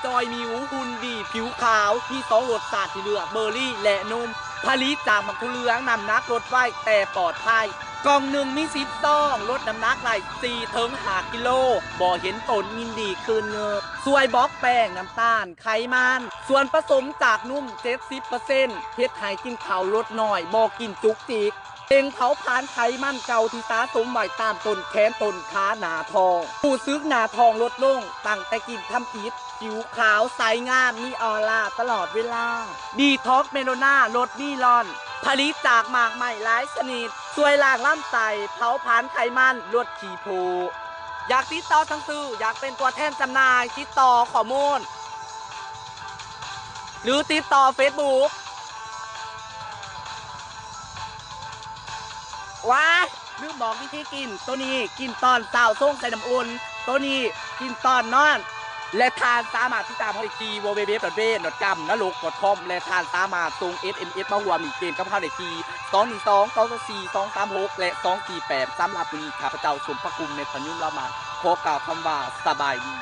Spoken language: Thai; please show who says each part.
Speaker 1: จอยมิวหุ่นดีผิวขาวมีสองรสชาติที่เลือกเบอร์รี่และนมผลิตจากมังคุเหลืองนำนักลดไว้แต่ปลอดภัยกล่องหนึ่งมี10ซองลดน้ำหนักไหล4 ถึง 5 กิโลบ่เห็นตนมินดีคืนเงินสวยบล็อกแป้งน้ำตาลไขมันส่วนผสมจากนุ่ม 70%เฮ็ดให้กินข้าวลดน้อยบ่กินจุกจิกเองเผาผลาญไขมันเก่าที่สะสมไว้ตามต้นแขนต้นขาหนาทองผู้ซึกหนาทองลดลงตั้งแต่กินทำอิฐผิวขาวใสงามมีออร่าตลอดเวลาดีท็อกเมโลนาลดมีลอนผลิตจากหมากใหม่หลายชนิดช่วยล้างลำไส้เผาผลาญไขมันลดขี้โพอยากติดต่อสั่งซื้ออยากเป็นตัวแทนจำหน่ายติดต่อข้อมูลหรือติดต่อ Facebook ว้าลืมบอกวิธีกินตัวนี้กินตอนเช้าส่งใส่น้ำอุ่นตัวนี้กินตอนนอนและทานสามารถที่ตามเขาได้ที่ www.vet.com นรก .com และทานสามารถส่ง SMS มาหัวมีเกมกับเขาได้ที่212 224 236 และ 248สำหรับวันนี้ข้าพเจ้าสมภกุมในพยุมละมาขอกล่าวคำว่าสบายดี